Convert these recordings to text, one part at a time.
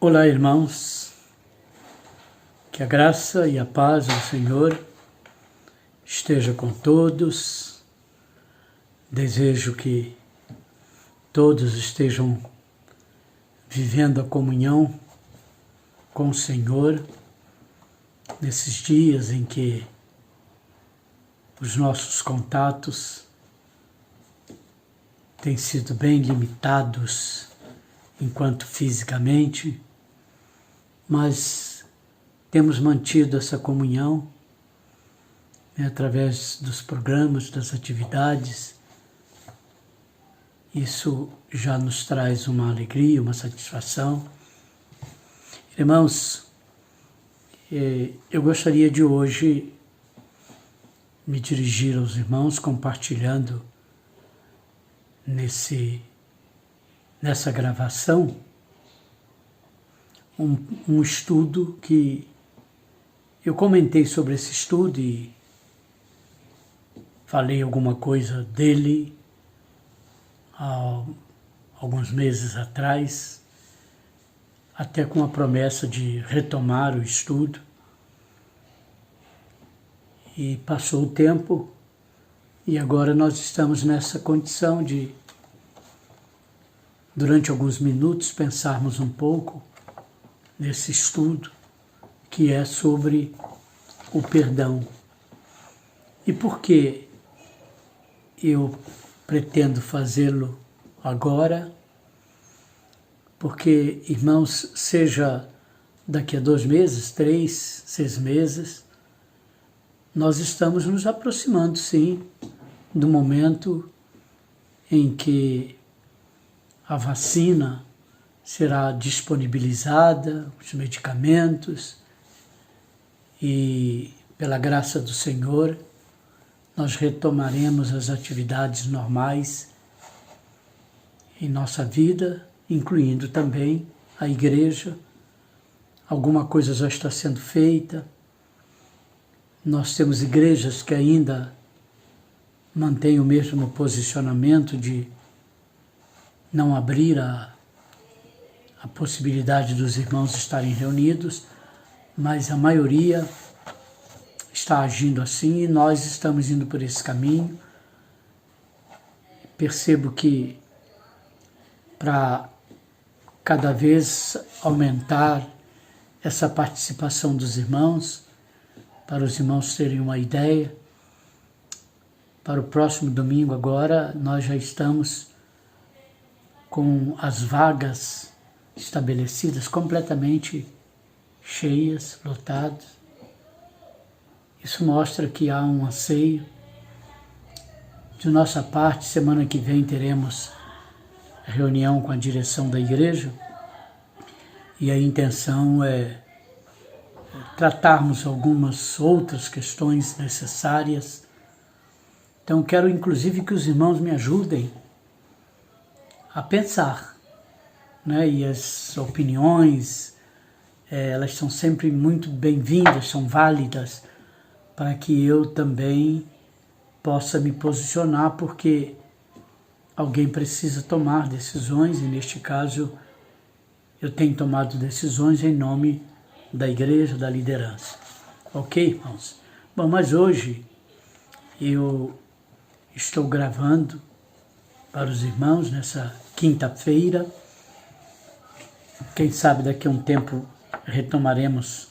Olá, irmãos, que a graça e a paz do Senhor esteja com todos. Desejo que todos estejam vivendo a comunhão com o Senhor nesses dias em que os nossos contatos têm sido bem limitados enquanto fisicamente, mas temos mantido essa comunhão através dos programas, das atividades. Isso já nos traz uma alegria, uma satisfação. Irmãos, eu gostaria de hoje me dirigir aos irmãos compartilhando nessa gravação um estudo que eu comentei sobre esse estudo e falei alguma coisa dele há alguns meses atrás, até com a promessa de retomar o estudo. E passou o tempo e agora nós estamos nessa condição de, durante alguns minutos, pensarmos um pouco nesse estudo que é sobre o perdão. E por que eu pretendo fazê-lo agora? Porque, irmãos, seja daqui a 2 meses, 3, 6 meses, nós estamos nos aproximando, sim, do momento em que a vacina será disponibilizada, os medicamentos, e pela graça do Senhor, nós retomaremos as atividades normais em nossa vida, incluindo também a igreja. Alguma coisa já está sendo feita. Nós temos igrejas que ainda mantêm o mesmo posicionamento de não abrir a possibilidade dos irmãos estarem reunidos, mas a maioria está agindo assim e nós estamos indo por esse caminho. Percebo que para cada vez aumentar essa participação dos irmãos, para os irmãos terem uma ideia, para o próximo domingo agora nós já estamos com as vagas estabelecidas completamente cheias, lotadas. Isso mostra que há um anseio. De nossa parte, semana que vem teremos reunião com a direção da igreja e a intenção é tratarmos algumas outras questões necessárias. Então quero inclusive que os irmãos me ajudem a pensar, né? E as opiniões, elas são sempre muito bem-vindas, são válidas, para que eu também possa me posicionar, porque alguém precisa tomar decisões, e neste caso eu tenho tomado decisões em nome da igreja, da liderança. Ok, irmãos? Bom, mas hoje eu estou gravando para os irmãos nessa quinta-feira. Quem sabe daqui a um tempo retomaremos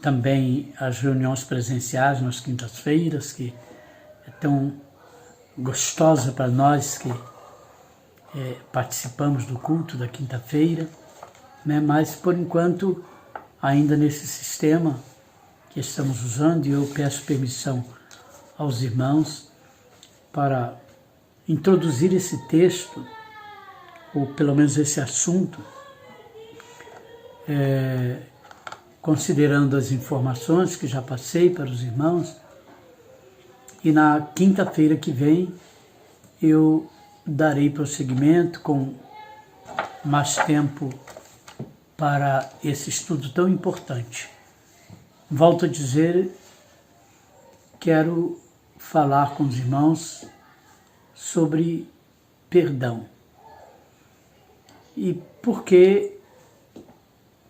também as reuniões presenciais nas quintas-feiras, que é tão gostosa para nós que participamos do culto da quinta-feira, né? Mas por enquanto ainda nesse sistema que estamos usando, e eu peço permissão aos irmãos para introduzir esse texto, ou pelo menos esse assunto, considerando as informações que já passei para os irmãos, e na quinta-feira que vem eu darei prosseguimento com mais tempo para esse estudo tão importante. Volto a dizer, quero falar com os irmãos sobre perdão. E por que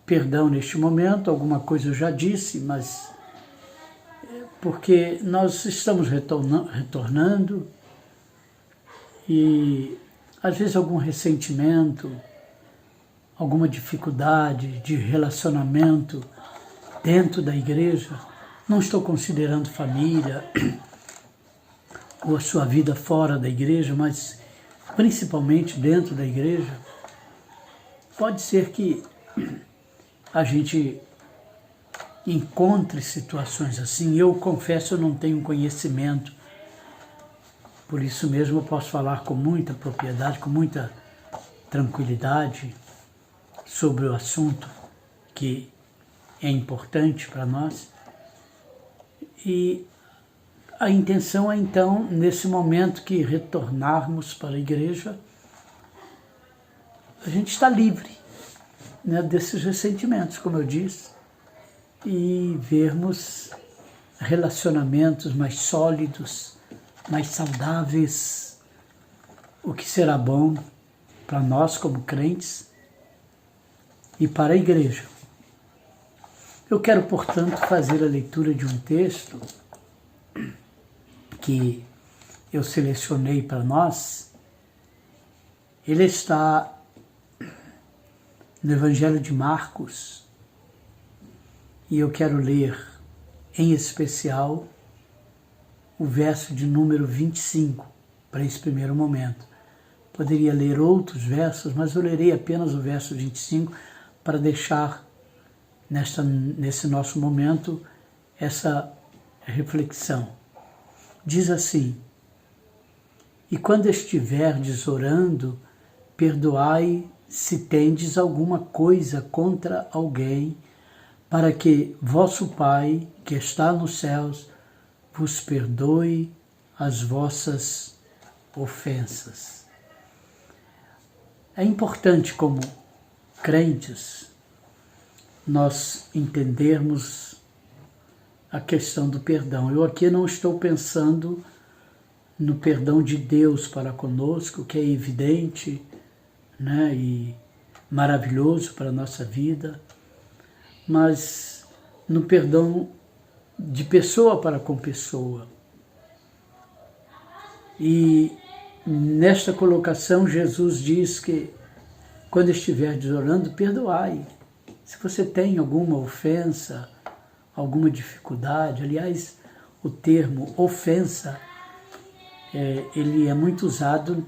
perdão neste momento, alguma coisa eu já disse, mas porque nós estamos retornando e às vezes algum ressentimento, alguma dificuldade de relacionamento dentro da igreja, não estou considerando família ou a sua vida fora da igreja, mas principalmente dentro da igreja, pode ser que a gente encontre situações assim. Eu confesso, eu não tenho conhecimento, por isso mesmo eu posso falar com muita propriedade, com muita tranquilidade sobre o assunto que é importante para nós. E a intenção é então, nesse momento que retornarmos para a igreja, a gente está livre, né, desses ressentimentos, como eu disse, e vermos relacionamentos mais sólidos, mais saudáveis, o que será bom para nós como crentes e para a igreja. Eu quero, portanto, fazer a leitura de um texto que eu selecionei para nós. Ele está no Evangelho de Marcos, e eu quero ler, em especial, o verso de número 25, para esse primeiro momento. Poderia ler outros versos, mas eu lerei apenas o verso 25 para deixar nesse nosso momento essa reflexão. Diz assim: e quando estiverdes orando, perdoai se tendes alguma coisa contra alguém, para que vosso Pai, que está nos céus, vos perdoe as vossas ofensas. É importante, como crentes, nós entendermos a questão do perdão. Eu aqui não estou pensando no perdão de Deus para conosco, que é evidente, né, e maravilhoso para a nossa vida, mas no perdão de pessoa para com pessoa. E nesta colocação Jesus diz que quando estiverdes orando, perdoai. Se você tem alguma ofensa, alguma dificuldade, aliás, o termo ofensa, ele é muito usado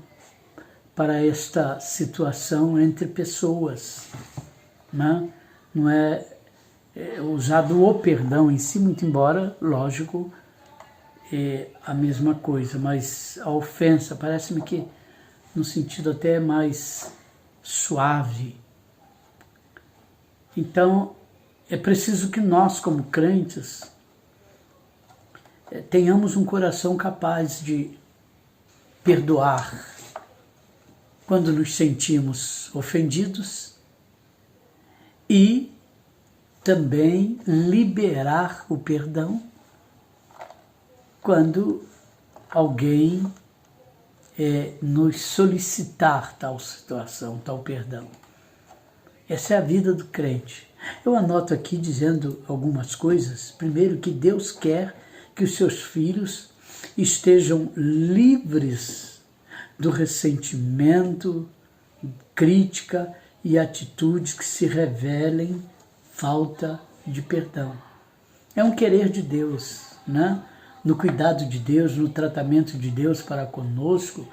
para esta situação entre pessoas, né? Não é usado o perdão em si, muito embora, lógico, é a mesma coisa, mas a ofensa parece-me que no sentido até mais suave. Então, é preciso que nós, como crentes, tenhamos um coração capaz de perdoar quando nos sentimos ofendidos e também liberar o perdão quando alguém nos solicitar tal situação, tal perdão. Essa é a vida do crente. Eu anoto aqui dizendo algumas coisas. Primeiro, que Deus quer que os seus filhos estejam livres do ressentimento, crítica e atitudes que se revelem falta de perdão. É um querer de Deus, né? No cuidado de Deus, no tratamento de Deus para conosco.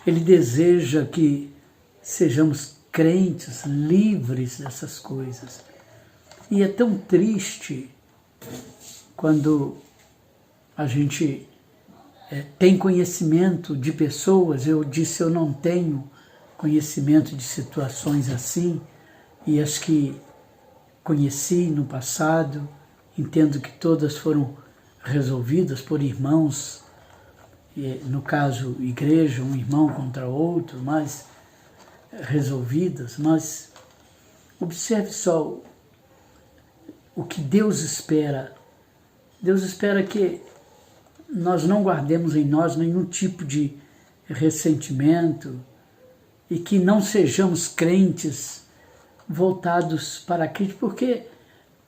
Ele deseja que sejamos crentes livres dessas coisas. E é tão triste quando a gente tem conhecimento de pessoas. Eu disse, eu não tenho conhecimento de situações assim, e as que conheci no passado, entendo que todas foram resolvidas por irmãos, no caso igreja, um irmão contra outro, mas resolvidas. Mas observe só o que Deus espera. Deus espera que nós não guardemos em nós nenhum tipo de ressentimento e que não sejamos crentes voltados para Cristo, porque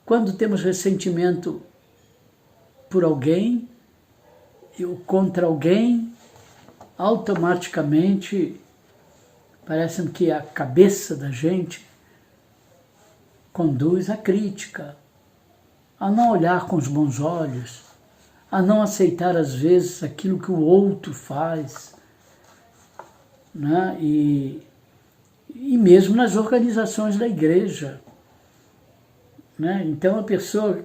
quando temos ressentimento por alguém ou contra alguém, automaticamente parece que a cabeça da gente conduz à crítica, a não olhar com os bons olhos, a não aceitar às vezes aquilo que o outro faz, né? E mesmo nas organizações da igreja, né? Então a pessoa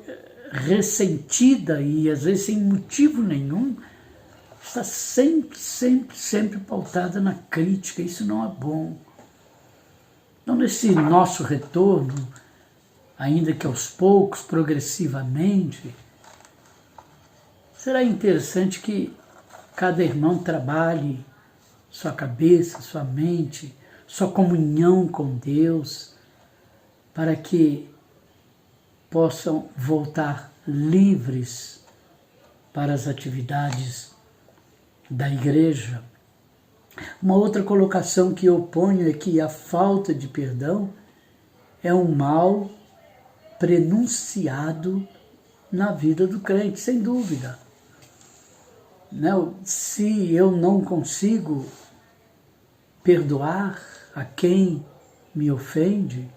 ressentida e às vezes sem motivo nenhum está sempre pautada na crítica. Isso não é bom. Então, nesse nosso retorno, ainda que aos poucos, progressivamente, será interessante que cada irmão trabalhe sua cabeça, sua mente, sua comunhão com Deus, para que possam voltar livres para as atividades da igreja. Uma outra colocação que eu ponho é que a falta de perdão é um mal prenunciado na vida do crente, sem dúvida. Se eu não consigo perdoar a quem me ofende,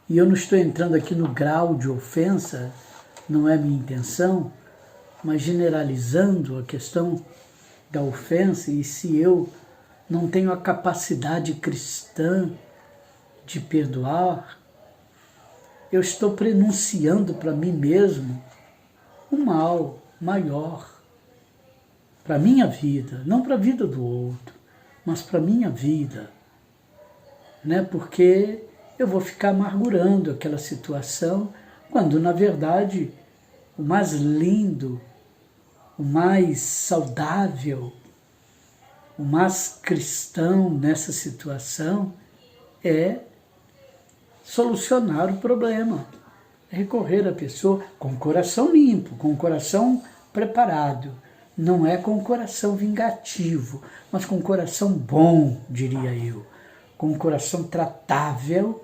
e eu não estou entrando aqui no grau de ofensa, não é minha intenção, mas generalizando a questão da ofensa, e se eu não tenho a capacidade cristã de perdoar, eu estou prenunciando para mim mesmo um mal maior para a minha vida, não para a vida do outro, mas para a minha vida, né? Porque eu vou ficar amargurando aquela situação, quando na verdade o mais lindo, o mais saudável, o mais cristão nessa situação é solucionar o problema, recorrer à pessoa com o coração limpo, com o coração preparado. Não é com o coração vingativo, mas com o coração bom, diria eu, com o coração tratável,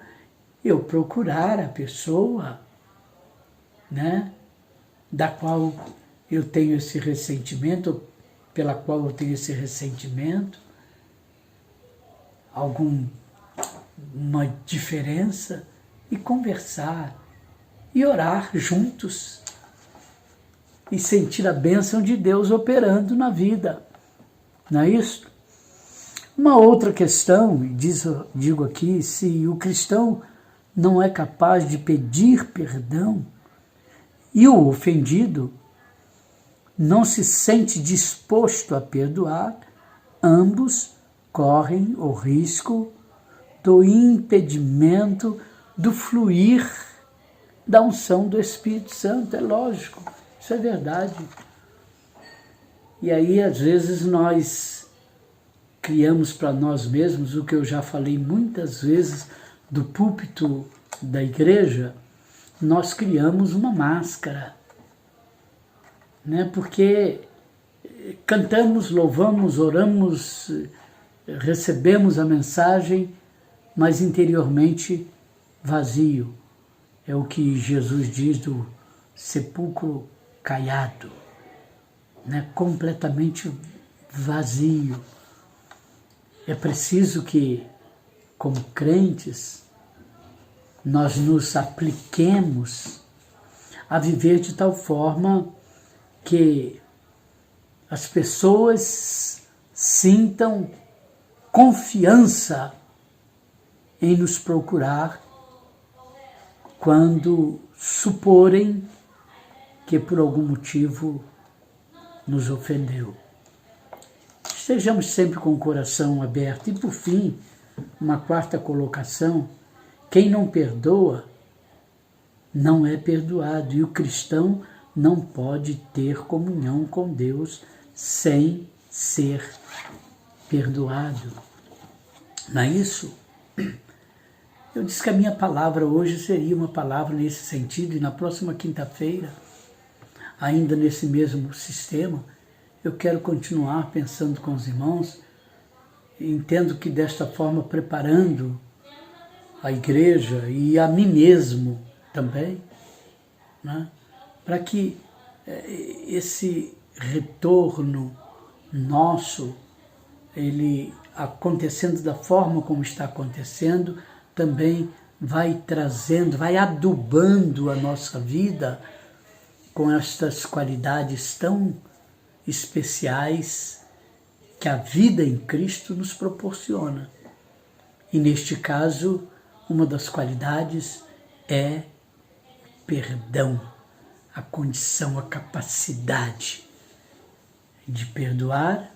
eu procurar a pessoa, né, da qual eu tenho esse ressentimento, pela qual eu tenho esse ressentimento, alguma diferença, e conversar, e orar juntos, e sentir a bênção de Deus operando na vida. Não é isso? Uma outra questão, digo aqui, se o cristão não é capaz de pedir perdão e o ofendido não se sente disposto a perdoar, ambos correm o risco do impedimento do fluir da unção do Espírito Santo. É lógico, isso é verdade. E aí, às vezes, nós criamos para nós mesmos o que eu já falei muitas vezes do púlpito da igreja, nós criamos uma máscara, né? Porque cantamos, louvamos, oramos, recebemos a mensagem, mas interiormente vazio. É o que Jesus diz do sepulcro caiado, né? Completamente vazio. É preciso que, como crentes, nós nos apliquemos a viver de tal forma que as pessoas sintam confiança em nos procurar quando suporem que por algum motivo nos ofendeu. Estejamos sempre com o coração aberto. E por fim, uma quarta colocação: quem não perdoa não é perdoado, e o cristão não pode ter comunhão com Deus sem ser perdoado. Não é isso? Eu disse que a minha palavra hoje seria uma palavra nesse sentido, e na próxima quinta-feira, ainda nesse mesmo sistema, eu quero continuar pensando com os irmãos. Entendo que desta forma, preparando à igreja e a mim mesmo também, né? Para que esse retorno nosso, ele acontecendo da forma como está acontecendo, também vai trazendo, vai adubando a nossa vida com estas qualidades tão especiais que a vida em Cristo nos proporciona. E neste caso, uma das qualidades é perdão, a condição, a capacidade de perdoar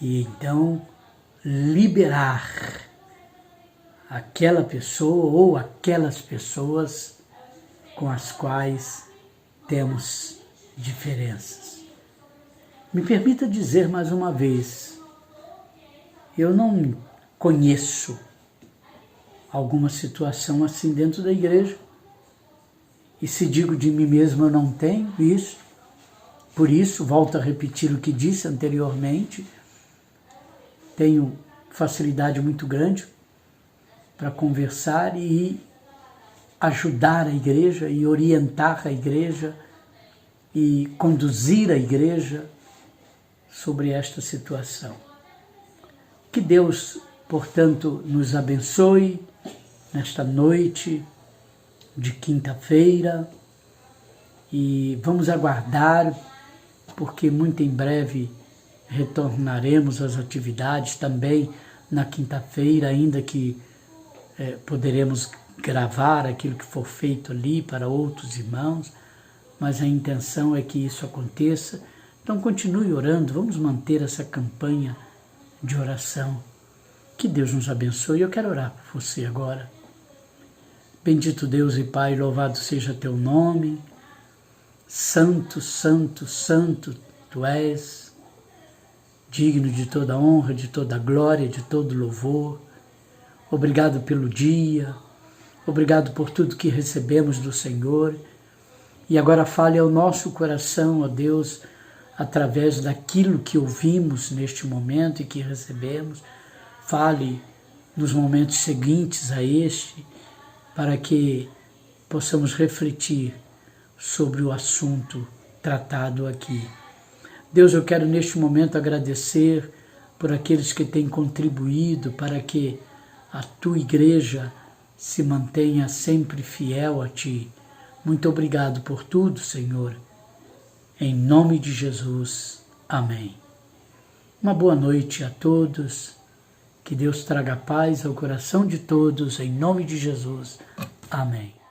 e então liberar aquela pessoa ou aquelas pessoas com as quais temos diferenças. Me permita dizer mais uma vez, eu não conheço alguma situação assim dentro da igreja, e se digo de mim mesmo eu não tenho isso, por isso, volto a repetir o que disse anteriormente, tenho facilidade muito grande para conversar e ajudar a igreja e orientar a igreja e conduzir a igreja sobre esta situação. Que Deus, portanto, nos abençoe nesta noite de quinta-feira e vamos aguardar, porque muito em breve retornaremos às atividades também na quinta-feira, ainda que poderemos gravar aquilo que for feito ali para outros irmãos, mas a intenção é que isso aconteça. Então continue orando, vamos manter essa campanha de oração. Que Deus nos abençoe. Eu quero orar por você agora. Bendito Deus e Pai, louvado seja teu nome. Santo, santo, santo tu és, digno de toda honra, de toda glória, de todo louvor. Obrigado pelo dia, obrigado por tudo que recebemos do Senhor. E agora fale ao nosso coração, ó Deus, através daquilo que ouvimos neste momento e que recebemos. Fale nos momentos seguintes a este, para que possamos refletir sobre o assunto tratado aqui. Deus, eu quero neste momento agradecer por aqueles que têm contribuído para que a tua igreja se mantenha sempre fiel a ti. Muito obrigado por tudo, Senhor. Em nome de Jesus. Amém. Uma boa noite a todos. Que Deus traga paz ao coração de todos, em nome de Jesus. Amém.